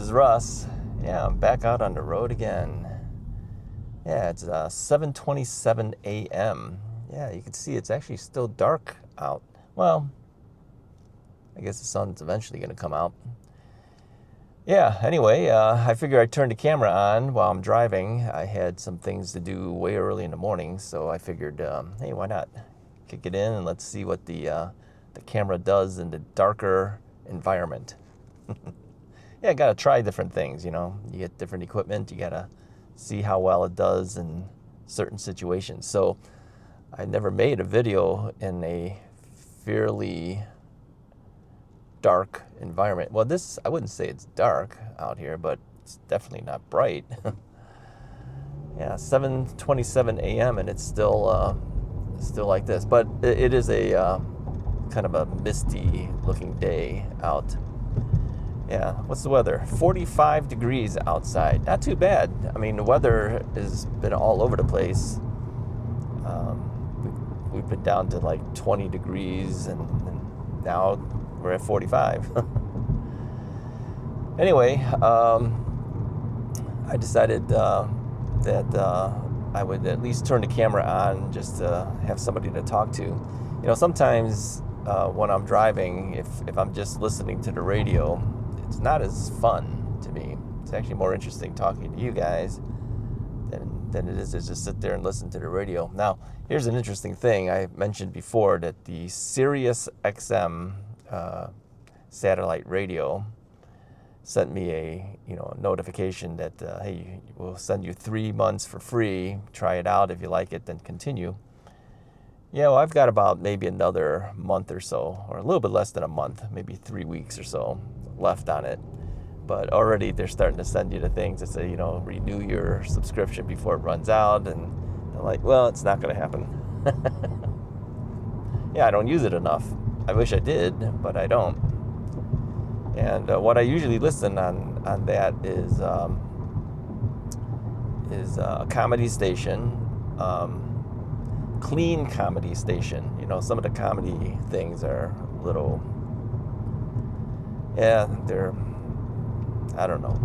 is Russ. Yeah, I'm back out on the road again. Yeah, it's 7:27 a.m. Yeah, you can see it's actually still dark out. Well, I guess the sun's eventually going to come out. Yeah, anyway, I figured I'd turn the camera on while I'm driving. I had some things to do way early in the morning, so I figured, hey, why not kick it in and let's see what the camera does in the darker environment. Yeah, I got to try different things, you know. You get different equipment, you got to see how well it does in certain situations. So I never made a video in a fairly dark environment. Well, this, I wouldn't say it's dark out here, but it's definitely not bright. Yeah, 7:27 a.m. and it's still like this. But it is a kind of a misty looking day out. Yeah, what's the weather? 45 degrees outside. Not too bad. I mean, the weather has been all over the place. We've been down to like 20 degrees and now we're at 45. Anyway, I decided that I would at least turn the camera on just to have somebody to talk to. You know, sometimes when I'm driving, if I'm just listening to the radio, it's not as fun to me. It's actually more interesting talking to you guys than it is to just sit there and listen to the radio. Now, here's an interesting thing. I mentioned before that the Sirius XM satellite radio sent me a notification that hey, we'll send you 3 months for free. Try it out. If you like it, then continue. Yeah, well, I've got about maybe another month or so, or a little bit less than a month, maybe 3 weeks or so left on it. But already they're starting to send you the things that say, renew your subscription before it runs out. And I'm like, well, it's not going to happen. Yeah, I don't use it enough. I wish I did, but I don't. And what I usually listen on that is a comedy station, clean comedy station. Some of the comedy things are a little, yeah, I don't know.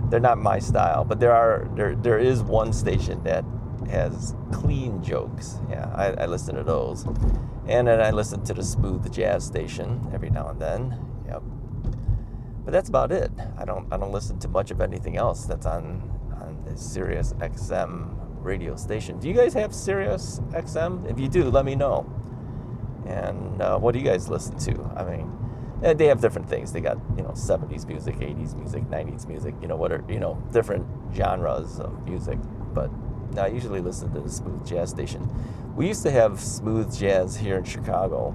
They're not my style, but there is one station that has clean jokes. Yeah, I listen to those. And then I listen to the smooth jazz station every now and then. Yep. But that's about it. I don't listen to much of anything else that's on the Sirius XM radio station. Do you guys have Sirius XM? If you do, let me know. And what do you guys listen to? I mean, they have different things. They got 70s music, 80s music, 90s music. Different genres of music. But I usually listen to the smooth jazz station. We used to have smooth jazz here in Chicago,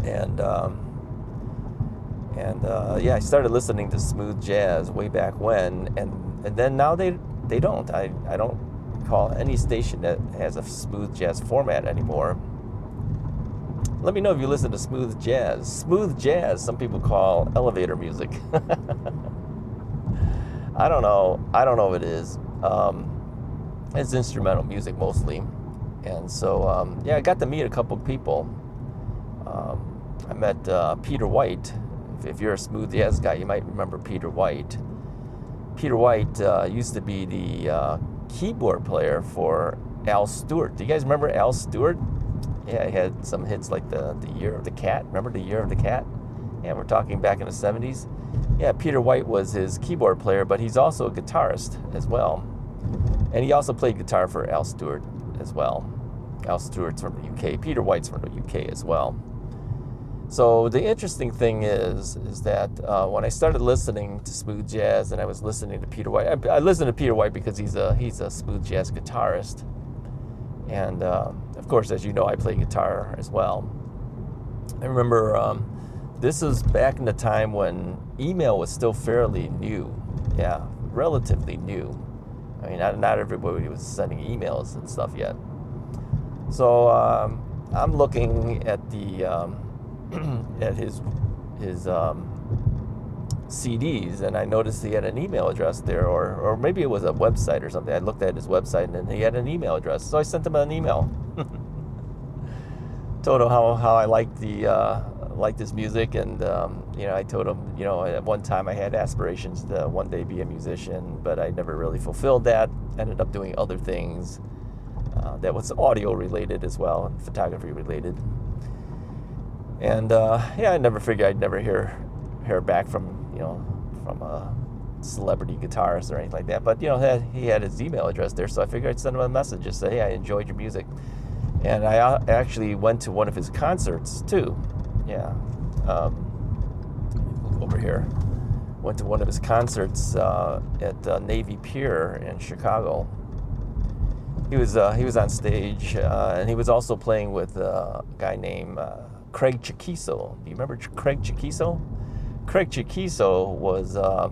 and I started listening to smooth jazz way back when, and then now they don't. I don't call any station that has a smooth jazz format anymore. Let me know if you listen to smooth jazz. Smooth jazz, some people call elevator music. I don't know what it is. It's instrumental music mostly. And so, I got to meet a couple of people. I met Peter White. If you're a smooth jazz guy, you might remember Peter White. Peter White used to be the keyboard player for Al Stewart. Do you guys remember Al Stewart? Yeah, he had some hits like the Year of the Cat. Remember the Year of the Cat? Yeah, we're talking back in the 70s. Yeah, Peter White was his keyboard player, but he's also a guitarist as well. And he also played guitar for Al Stewart as well. Al Stewart's from the UK. Peter White's from the UK as well. So the interesting thing is that when I started listening to smooth jazz and I was listening to Peter White, I listened to Peter White because he's a smooth jazz guitarist. And of course, as you know, I play guitar as well. I remember this was back in the time when email was still fairly new. Yeah, relatively new. I mean, not everybody was sending emails and stuff yet. So I'm looking at the at his CDs, and I noticed he had an email address there, or maybe it was a website or something. I looked at his website, and then he had an email address. So I sent him an email. Told him how I liked the liked his music, and I told him, at one time I had aspirations to one day be a musician, but I never really fulfilled that. Ended up doing other things that was audio related as well, and photography related. And I never figured I'd never hear back from a celebrity guitarist or anything like that. But he had his email address there, so I figured I'd send him a message, just say, hey, I enjoyed your music. And I actually went to one of his concerts too. Yeah. Over here. Went to one of his concerts at Navy Pier in Chicago. He was on stage, and he was also playing with a guy named Craig Chaquico. Do you remember Craig Chaquico? Craig Chaquico was, I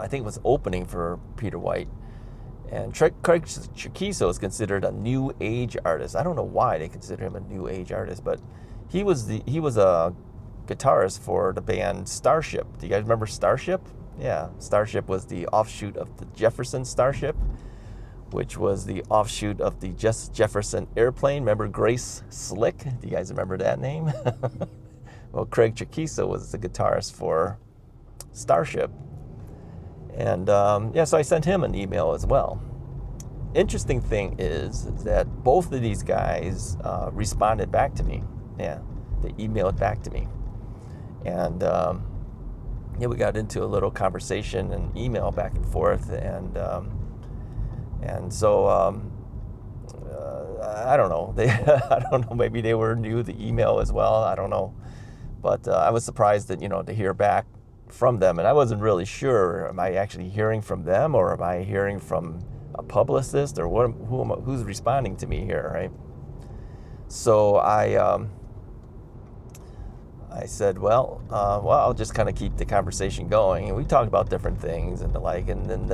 think, was opening for Peter White. And Craig Chaquico is considered a new age artist. I don't know why they consider him a new age artist, but he was a guitarist for the band Starship. Do you guys remember Starship? Yeah, Starship was the offshoot of the Jefferson Starship, which was the offshoot of the Jefferson Airplane. Remember Grace Slick? Do you guys remember that name? Well, Craig Chaquico was the guitarist for Starship. And so I sent him an email as well. Interesting thing is that both of these guys responded back to me. Yeah, they emailed back to me. And we got into a little conversation and email back and forth. And so I don't know. I don't know. Maybe they were new to email as well. I don't know. But I was surprised that to hear back from them, and I wasn't really sure. Am I actually hearing from them, or am I hearing from a publicist, or who's responding to me here, right? So I said, well, I'll just kind of keep the conversation going, and we talked about different things and the like. And then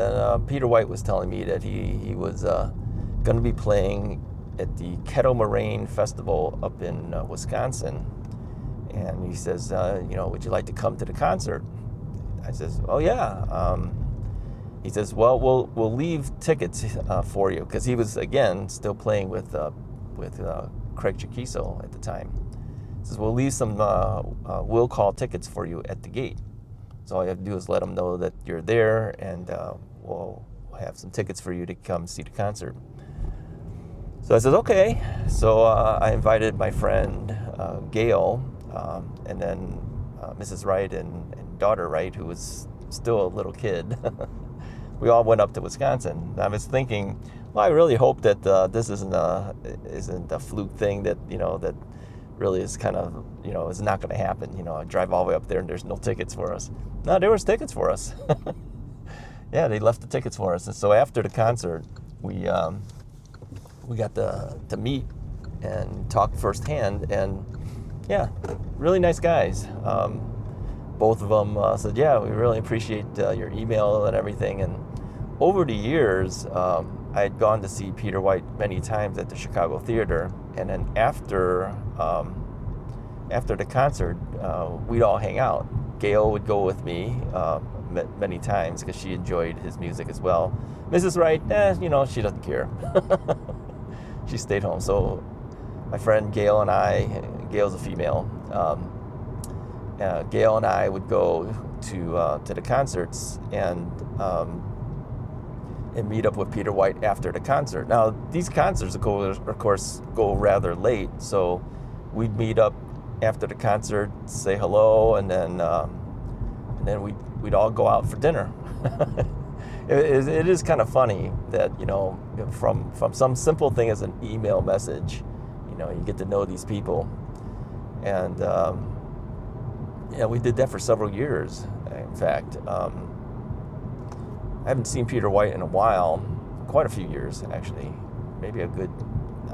Peter White was telling me that he was going to be playing at the Kettle Moraine Festival up in Wisconsin. And he says, would you like to come to the concert? I says, oh yeah. He says, well, we'll leave tickets for you, because he was again still playing with Craig Chaquico at the time. He says, we'll leave some will call tickets for you at the gate. So all you have to do is let them know that you're there, and we'll have some tickets for you to come see the concert. So I said, okay. So I invited my friend Gail, and then Mrs. Wright and daughter Wright, who was still a little kid. We all went up to Wisconsin. I was thinking, well, I really hope that this isn't a fluke thing, that that really is kind of is not going to happen. I drive all the way up there and there's no tickets for us. No, there was tickets for us. Yeah, they left the tickets for us. And so after the concert, we got to meet and talk firsthand, and yeah, really nice guys. Both of them said, yeah, we really appreciate your email and everything. And over the years, I had gone to see Peter White many times at the Chicago Theater. And then after the concert, we'd all hang out. Gail would go with me many times because she enjoyed his music as well. Mrs. Wright, she doesn't care. She stayed home. So my friend Gail and I, Gail's a female, Gail and I would go to the concerts and meet up with Peter White after the concert. Now these concerts, of course, go rather late, so we'd meet up after the concert, say hello, and then we'd all go out for dinner. It is kind of funny that from some simple thing as an email message, you get to know these people, and we did that for several years. In fact, I haven't seen Peter White in a while, quite a few years actually, maybe a good,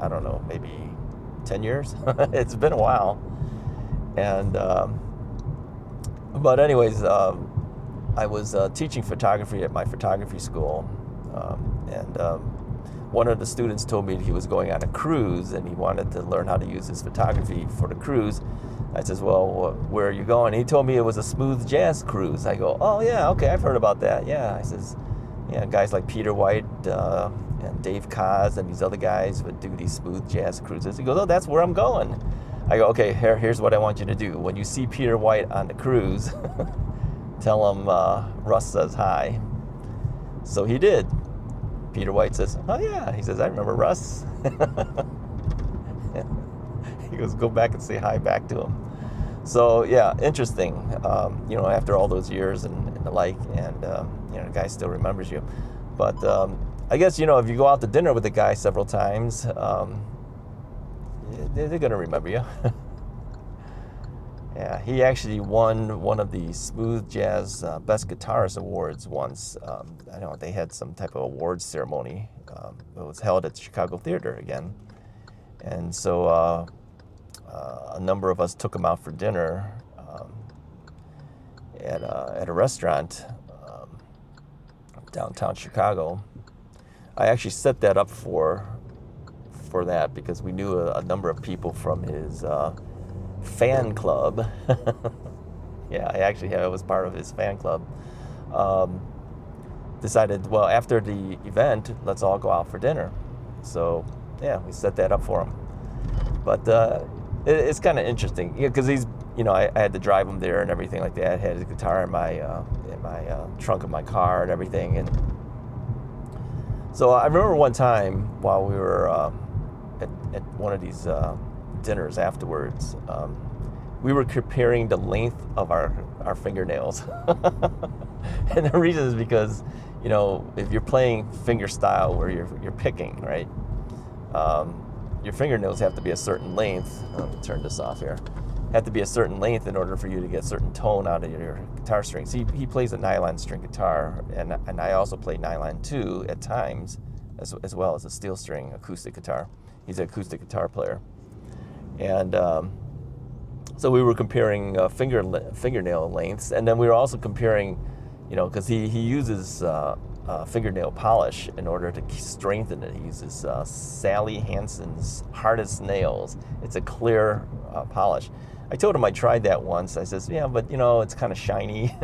I don't know, maybe 10 years. It's been a while, and but anyways, I was teaching photography at my photography school, and one of the students told me he was going on a cruise and he wanted to learn how to use his photography for the cruise. I says, well, where are you going? He told me it was a smooth jazz cruise. I go, oh yeah, okay, I've heard about that. Yeah, I says, yeah, guys like Peter White and Dave Koz and these other guys would do these smooth jazz cruises. He goes, oh, that's where I'm going. I go, okay, here's what I want you to do. When you see Peter White on the cruise, tell him Russ says hi. So he did. Peter White says, oh yeah. He says, I remember Russ. He goes, go back and say hi back to him. So yeah, interesting. After all those years and the like, and the guy still remembers you. But I guess, if you go out to dinner with the guy several times, they're going to remember you. Yeah, he actually won one of the Smooth Jazz Best Guitarist Awards once. I know they had some type of awards ceremony. It was held at the Chicago Theater again. And so a number of us took him out for dinner at a restaurant downtown Chicago. I actually set that up for that because we knew a number of people from his fan club. Yeah, I was part of his fan club. Decided, well, after the event, let's all go out for dinner. So yeah, we set that up for him. But it's kind of interesting, because he's, I had to drive him there and everything like that. I had his guitar in my trunk of my car and everything. And so I remember one time while we were at one of these dinners afterwards, we were comparing the length of our fingernails. And the reason is because, if you're playing finger style where you're picking, right? Your fingernails have to be a certain length. Let me turn this off here. Have to be a certain length in order for you to get certain tone out of your guitar strings. He plays a nylon string guitar, and I also play nylon too at times, as well as a steel string acoustic guitar. He's an acoustic guitar player. And so we were comparing fingernail lengths, and then we were also comparing, because he uses fingernail polish in order to strengthen it. He uses Sally Hansen's Hardest Nails. It's a clear polish. I told him I tried that once. I says, yeah, but it's kind of shiny.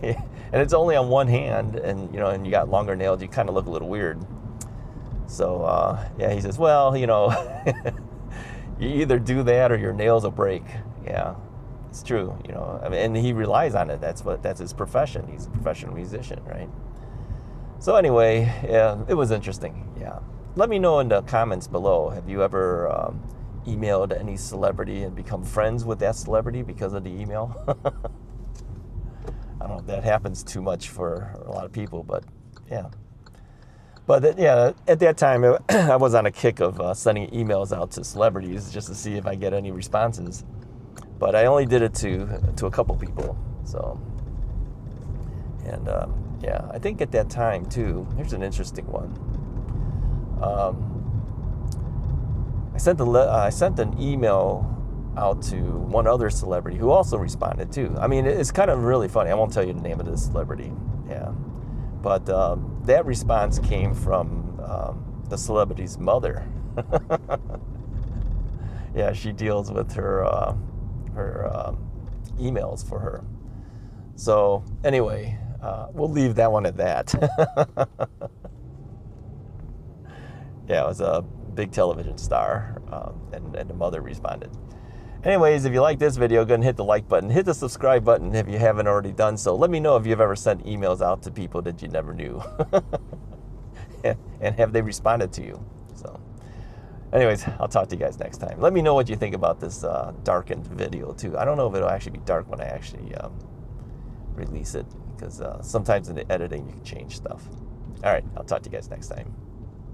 And it's only on one hand, and and you got longer nails, you kind of look a little weird. So yeah, he says, well, you either do that or your nails will break. Yeah, it's true. And he relies on it. That's his profession. He's a professional musician, right? So anyway, yeah, it was interesting. Yeah, let me know in the comments below. Have you ever emailed any celebrity and become friends with that celebrity because of the email? I don't know if that happens too much for a lot of people, but yeah. But yeah, at that time, I was on a kick of sending emails out to celebrities just to see if I get any responses. But I only did it to a couple people. So, and yeah, I think at that time too. Here's an interesting one. I sent an email out to one other celebrity who also responded too. I mean, it's kind of really funny. I won't tell you the name of this celebrity. Yeah. But that response came from the celebrity's mother. Yeah, she deals with her emails for her. So anyway, we'll leave that one at that. Yeah, it was a big television star, and the mother responded. Anyways, if you like this video, go ahead and hit the like button. Hit the subscribe button if you haven't already done so. Let me know if you've ever sent emails out to people that you never knew. And have they responded to you? So, anyways, I'll talk to you guys next time. Let me know what you think about this darkened video, too. I don't know if it'll actually be dark when I actually release it, because sometimes in the editing you can change stuff. All right, I'll talk to you guys next time.